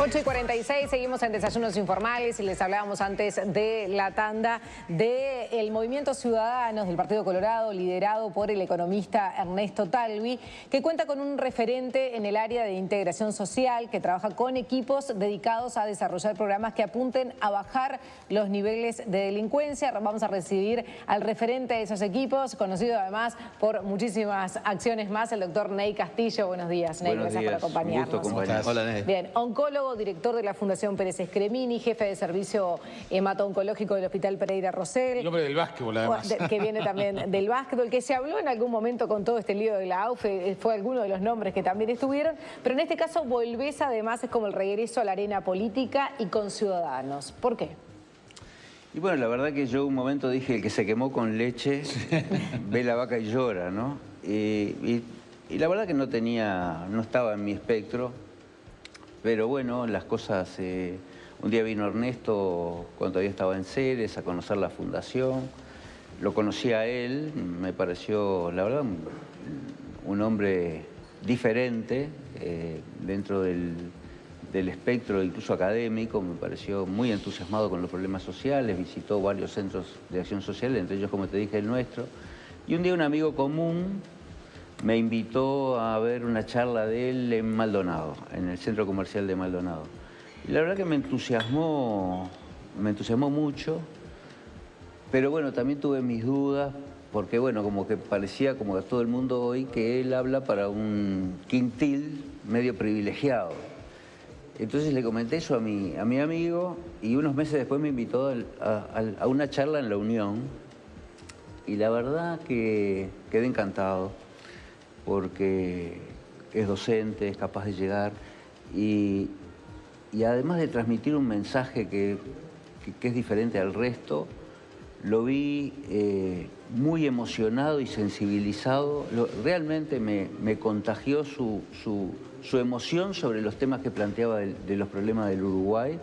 8:46, seguimos en Desayunos Informales y les hablábamos antes de la tanda del Movimiento Ciudadanos del Partido Colorado, liderado por el economista Ernesto Talvi, que cuenta con un referente en el área de integración social, que trabaja con equipos dedicados a desarrollar programas que apunten a bajar los niveles de delincuencia. Vamos a recibir al referente de esos equipos, conocido además por muchísimas acciones más, el doctor Ney Castillo. Buenos días, Ney, gracias por acompañarnos. Un gusto, hola, Ney. Bien, oncólogo, director de la Fundación Pérez Escremini, jefe de servicio hemato-oncológico del Hospital Pereira Rosell. El hombre del básquetbol, además. Que viene también del básquetbol, que se habló en algún momento con todo este lío de la AUFE, fue alguno de los nombres que también estuvieron, pero en este caso volvés además, es como el regreso a la arena política y con Ciudadanos. ¿Por qué? Y bueno, la verdad que yo un momento dije, el que se quemó con leche, ve la vaca y llora, ¿no? Y la verdad que no estaba en mi espectro, pero bueno, las cosas... un día vino Ernesto, cuando todavía estaba en Ceres, a conocer la fundación. Lo conocí a él, me pareció, la verdad, un hombre diferente dentro del espectro incluso académico. Me pareció muy entusiasmado con los problemas sociales, visitó varios centros de acción social, entre ellos, como te dije, el nuestro. Y un día un amigo común me invitó a ver una charla de él en Maldonado, en el centro comercial de Maldonado. Y la verdad que me entusiasmó mucho, pero bueno, también tuve mis dudas, porque bueno, como que parecía, como a todo el mundo hoy, que él habla para un quintil medio privilegiado. Entonces le comenté eso a mi amigo, y unos meses después me invitó a una charla en La Unión, y la verdad que quedé encantado, porque es docente, es capaz de llegar, y además de transmitir un mensaje que es diferente al resto, lo vi muy emocionado y sensibilizado. Realmente me contagió su emoción sobre los temas que planteaba de los problemas del Uruguay.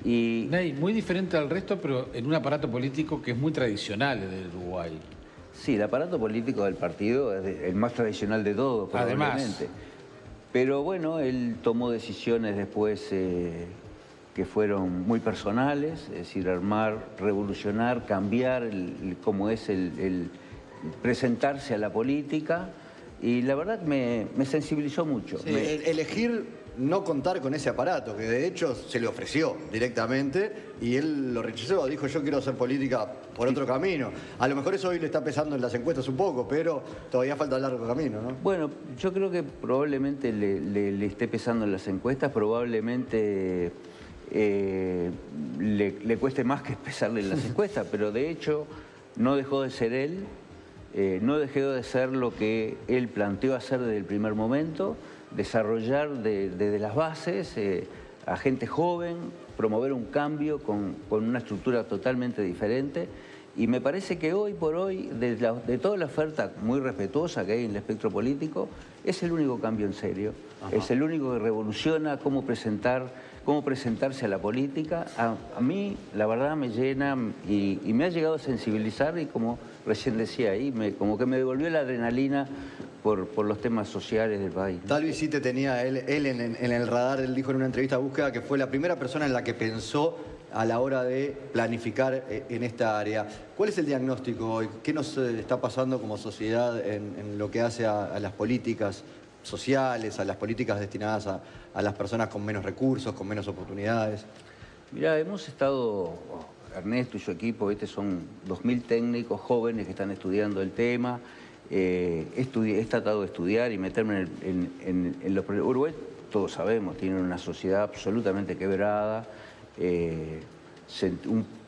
Y Ney, muy diferente al resto, pero en un aparato político que es muy tradicional del Uruguay. Sí, el aparato político del partido es el más tradicional de todos, probablemente. Además. Pero bueno, él tomó decisiones después que fueron muy personales, es decir, armar, revolucionar, cambiar cómo es el presentarse a la política, y la verdad me sensibilizó mucho. Sí, elegir no contar con ese aparato, que de hecho se le ofreció directamente y él lo rechazó, dijo yo quiero hacer política por otro camino. A lo mejor eso hoy le está pesando en las encuestas un poco, pero todavía falta largo camino, ¿no? Bueno, yo creo que probablemente le esté pesando en las encuestas, probablemente le cueste más que pesarle en las encuestas, pero de hecho no dejó de ser él, no dejó de ser lo que él planteó hacer desde el primer momento, desarrollar desde las bases a gente joven, promover un cambio con una estructura totalmente diferente. Y me parece que hoy por hoy, de toda la oferta muy respetuosa que hay en el espectro político, es el único cambio en serio. Ajá. Es el único que revoluciona cómo presentarse a la política. A mí, la verdad, me llena y me ha llegado a sensibilizar, y como recién decía ahí, como que me devolvió la adrenalina por los temas sociales del país. Tal vez sí te tenía él en el radar. Él dijo en una entrevista a Búsqueda que fue la primera persona en la que pensó a la hora de planificar en esta área. ¿Cuál es el diagnóstico hoy? ¿Qué nos está pasando como sociedad en lo que hace a las políticas sociales, a las políticas destinadas a las personas con menos recursos, con menos oportunidades? Mirá, hemos estado, Ernesto y su equipo, son 2000 técnicos jóvenes que están estudiando el tema. He tratado de estudiar y meterme en los problemas. Uruguay, todos sabemos, tiene una sociedad absolutamente quebrada,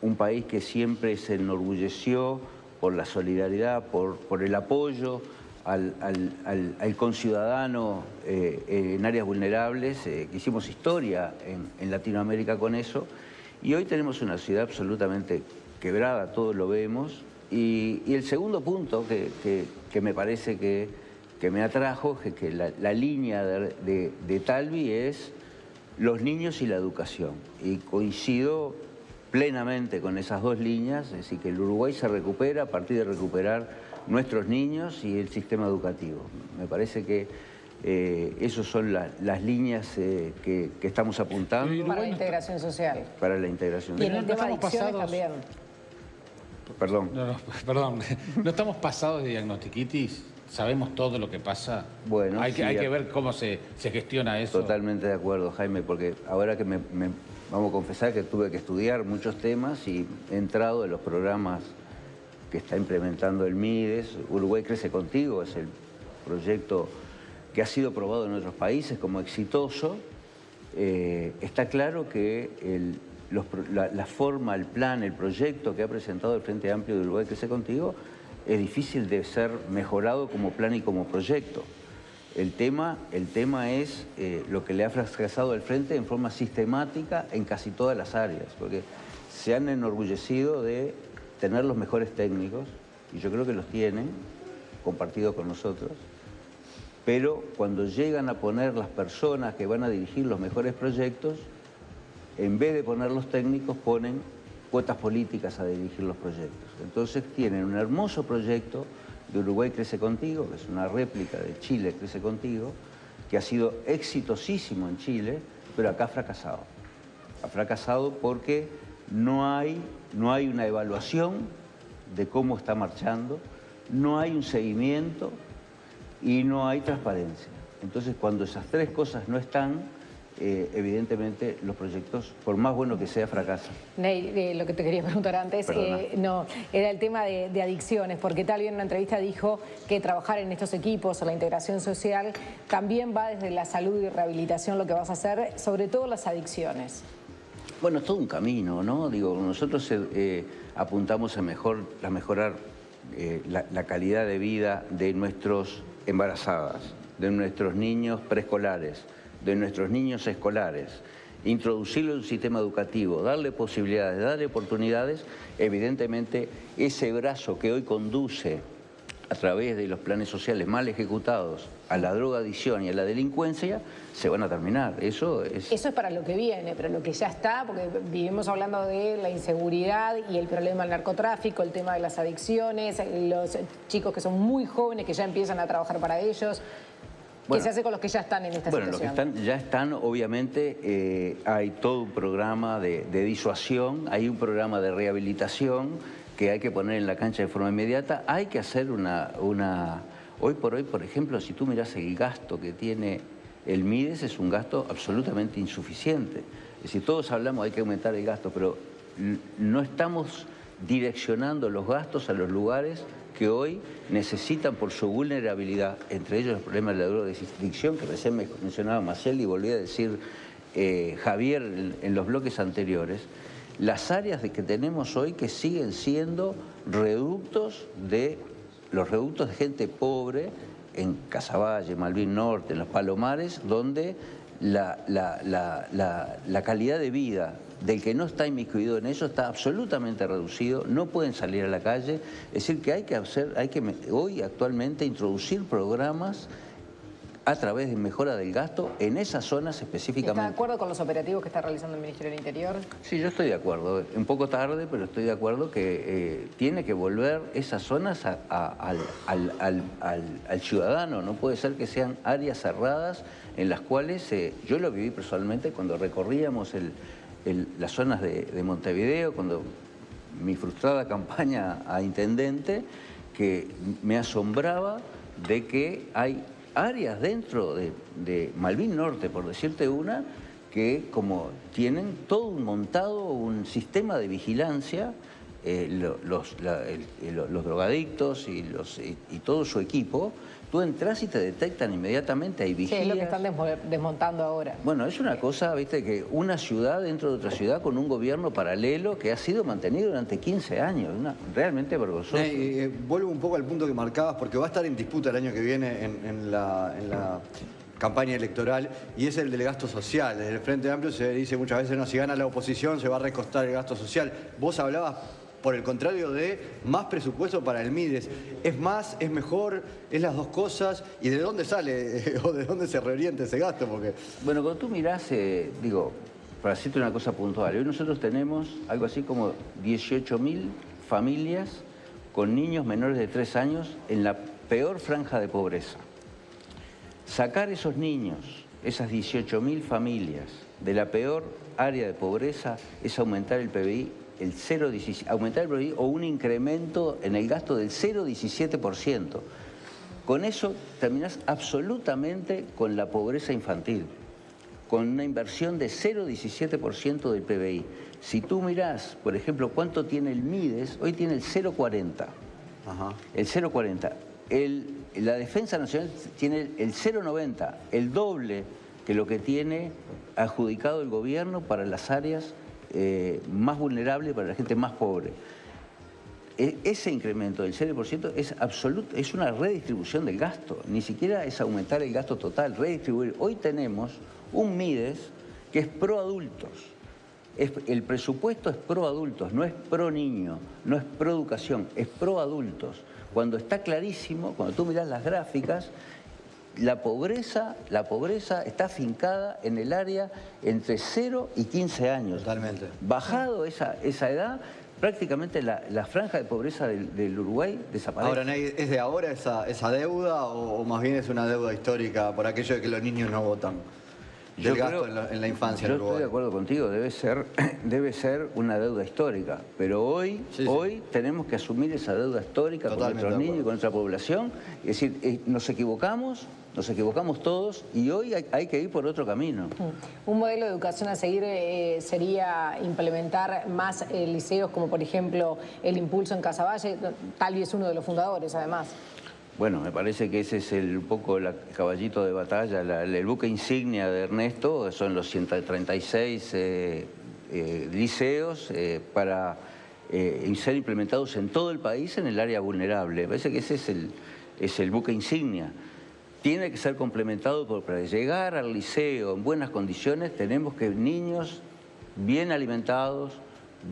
un país que siempre se enorgulleció por la solidaridad, por el apoyo al conciudadano en áreas vulnerables, que hicimos historia en Latinoamérica con eso, y hoy tenemos una sociedad absolutamente quebrada, todos lo vemos. Y el segundo punto que me parece que me atrajo, que la línea de Talvi es los niños y la educación. Y coincido plenamente con esas dos líneas, es decir, que el Uruguay se recupera a partir de recuperar nuestros niños y el sistema educativo. Me parece que Esas son las líneas que estamos apuntando. Para la integración social. Para la integración Y en social. el tema de adicciones también. Perdón. Perdón, ¿no estamos pasados de diagnostiquitis? ¿Sabemos todo lo que pasa? Bueno, hay sí, que ver cómo se gestiona eso. Totalmente de acuerdo, Jaime, porque ahora que vamos a confesar que tuve que estudiar muchos temas y he entrado en los programas que está implementando el MIDES. Uruguay Crece Contigo es el proyecto que ha sido probado en otros países como exitoso. Está claro que la forma, el plan, el proyecto que ha presentado el Frente Amplio de Uruguay Crece Contigo es difícil de ser mejorado como plan y como proyecto. El tema es lo que le ha fracasado al Frente en forma sistemática en casi todas las áreas, porque se han enorgullecido de tener los mejores técnicos, y yo creo que los tienen, compartidos con nosotros, pero cuando llegan a poner las personas que van a dirigir los mejores proyectos, en vez de poner los técnicos, ponen cuotas políticas a dirigir los proyectos. Entonces tienen un hermoso proyecto de Uruguay Crece Contigo, que es una réplica de Chile Crece Contigo, que ha sido exitosísimo en Chile, pero acá ha fracasado. Ha fracasado porque no hay una evaluación de cómo está marchando, no hay un seguimiento y no hay transparencia. Entonces, cuando esas tres cosas no están, evidentemente los proyectos, por más bueno que sea, fracasan. Ney, lo que te quería preguntar antes, no, era el tema de adicciones, porque tal vez en una entrevista dijo que trabajar en estos equipos, la integración social, también va desde la salud y rehabilitación lo que vas a hacer, sobre todo las adicciones. Bueno, es todo un camino, ¿no? Digo, nosotros apuntamos a mejorar la calidad de vida de nuestras embarazadas, de nuestros niños preescolares, de nuestros niños escolares, introducirlo en un sistema educativo, darle posibilidades, darle oportunidades. Evidentemente, ese brazo que hoy conduce a través de los planes sociales mal ejecutados a la drogadicción y a la delincuencia, se van a terminar. Eso es para lo que viene, pero lo que ya está, porque vivimos hablando de la inseguridad y el problema del narcotráfico, el tema de las adicciones, los chicos que son muy jóvenes que ya empiezan a trabajar para ellos. ¿Qué se hace con los que ya están en esta situación? Los que ya están, obviamente, hay todo un programa de disuasión, hay un programa de rehabilitación que hay que poner en la cancha de forma inmediata. Hay que hacer Hoy por hoy, por ejemplo, si tú miras el gasto que tiene el MIDES, es un gasto absolutamente insuficiente. Es decir, todos hablamos hay que aumentar el gasto, pero no estamos direccionando los gastos a los lugares que hoy necesitan por su vulnerabilidad, entre ellos el problema de la drogadicción, que recién me mencionaba Maciel y volví a decir Javier en los bloques anteriores, las áreas que tenemos hoy que siguen siendo los reductos de gente pobre en Casaballe, Malvin Norte, en los Palomares, donde la calidad de vida del que no está inmiscuido en eso está absolutamente reducido, no pueden salir a la calle. Es decir, que hay que hoy actualmente introducir programas a través de mejora del gasto en esas zonas específicamente. ¿Está de acuerdo con los operativos que está realizando el Ministerio del Interior? Sí, yo estoy de acuerdo. Un poco tarde, pero estoy de acuerdo que tiene que volver esas zonas al ciudadano. No puede ser que sean áreas cerradas en las cuales, yo lo viví personalmente cuando recorríamos las zonas de Montevideo, cuando mi frustrada campaña a intendente, que me asombraba de que hay áreas dentro de Malvin Norte, por decirte una, que como tienen todo montado un sistema de vigilancia, los drogadictos y todo su equipo, tú entras y te detectan inmediatamente, hay vigías. Sí, es lo que están desmontando ahora. Bueno, es una cosa, viste, que una ciudad dentro de otra ciudad con un gobierno paralelo que ha sido mantenido durante 15 años, realmente vergonzoso. Vuelvo un poco al punto que marcabas, porque va a estar en disputa el año que viene en la campaña electoral, y es el del gasto social. Desde el Frente Amplio se dice muchas veces, no, si gana la oposición se va a recostar el gasto social. Vos hablabas, por el contrario, de más presupuesto para el MIDES. ¿Es más? ¿Es mejor? ¿Es las dos cosas? ¿Y de dónde sale o de dónde se reorienta ese gasto? Porque... Bueno, cuando tú mirás, para decirte una cosa puntual, hoy nosotros tenemos algo así como 18.000 familias con niños menores de 3 años en la peor franja de pobreza. Sacar esos niños, esas 18.000 familias de la peor área de pobreza es aumentar el PBI, aumentar el PBI o un incremento en el gasto del 0,17%. Con eso terminás absolutamente con la pobreza infantil, con una inversión de 0,17% del PBI. Si tú mirás, por ejemplo, cuánto tiene el Mides, hoy tiene el 0,40. El 0,40. La Defensa Nacional tiene el 0,90, el doble que lo que tiene adjudicado el gobierno para las áreas más vulnerables, para la gente más pobre. Ese incremento del 0% es una redistribución del gasto, ni siquiera es aumentar el gasto total, redistribuir. Hoy tenemos un Mides que es pro adultos. El presupuesto es pro adultos, no es pro niño, no es pro educación, es pro adultos. Cuando está clarísimo, cuando tú miras las gráficas, la pobreza está afincada en el área entre 0 y 15 años. Totalmente. Bajado esa edad, prácticamente la franja de pobreza del Uruguay desaparece. Ahora, Ney, ¿es de ahora esa deuda o más bien es una deuda histórica por aquello de que los niños no votan? Del gasto en la infancia en Uruguay. Yo estoy de acuerdo contigo, debe ser una deuda histórica, pero hoy tenemos que asumir esa deuda histórica con nuestros niños y con nuestra población. Es decir, nos equivocamos todos y hoy hay que ir por otro camino. Un modelo de educación a seguir sería implementar más liceos como por ejemplo el Impulso en Casaballe, Talvi es uno de los fundadores además. Bueno, me parece que ese es un poco el caballito de batalla, el buque insignia de Ernesto, son los 136 liceos para ser implementados en todo el país en el área vulnerable. Me parece que ese es el buque insignia. Tiene que ser complementado para llegar al liceo en buenas condiciones, tenemos que niños bien alimentados,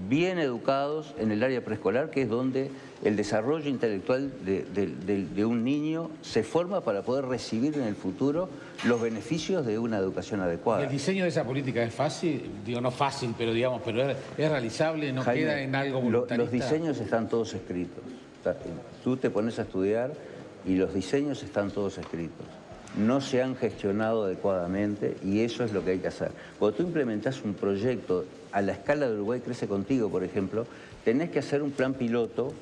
bien educados en el área preescolar, que es donde el desarrollo intelectual de un niño se forma para poder recibir en el futuro los beneficios de una educación adecuada. ¿El diseño de esa política es fácil? Digo, no fácil, pero digamos, es realizable, no Jaime, queda en algo voluntarista. Los diseños están todos escritos. Tú te pones a estudiar y los diseños están todos escritos. No se han gestionado adecuadamente y eso es lo que hay que hacer. Cuando tú implementás un proyecto a la escala de Uruguay Crece Contigo, por ejemplo, tenés que hacer un plan piloto.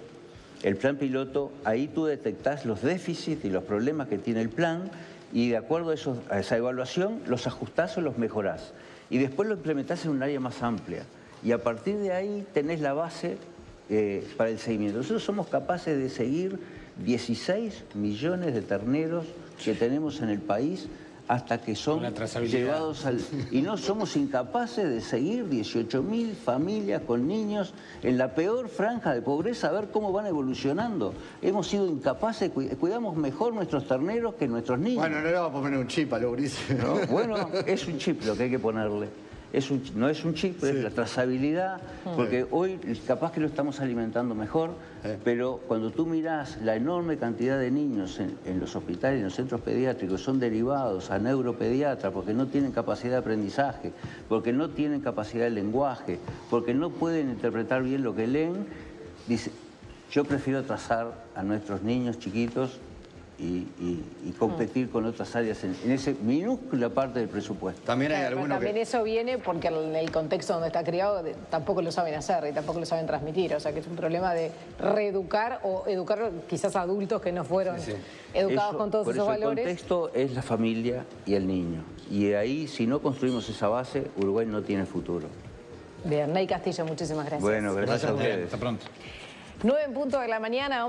El plan piloto, ahí tú detectás los déficits y los problemas que tiene el plan y de acuerdo a esa evaluación los ajustás o los mejorás. Y después lo implementás en un área más amplia. Y a partir de ahí tenés la base para el seguimiento. Nosotros somos capaces de seguir 16 millones de terneros que tenemos en el país hasta que son llevados al... Y no somos incapaces de seguir 18.000 familias con niños en la peor franja de pobreza, a ver cómo van evolucionando. Hemos sido incapaces, cuidamos mejor nuestros terneros que nuestros niños. Bueno, no le vamos a poner un chip a los grises, ¿no? Bueno, es un chip lo que hay que ponerle. No es un chip, es la trazabilidad, porque hoy capaz que lo estamos alimentando mejor, pero cuando tú mirás la enorme cantidad de niños en los hospitales, en los centros pediátricos, son derivados a neuropediatra porque no tienen capacidad de aprendizaje, porque no tienen capacidad de lenguaje, porque no pueden interpretar bien lo que leen, dice, yo prefiero trazar a nuestros niños chiquitos y competir con otras áreas en esa minúscula parte del presupuesto. También hay algunos también eso viene porque en el contexto donde está criado tampoco lo saben hacer y tampoco lo saben transmitir. O sea que es un problema de reeducar o educar quizás a adultos que no fueron educados con todos esos valores. El contexto es la familia y el niño. Y ahí, si no construimos esa base, Uruguay no tiene futuro. Bien, Ney Castillo, muchísimas gracias. Bueno, gracias a ustedes. Hasta pronto. 9:00 a.m.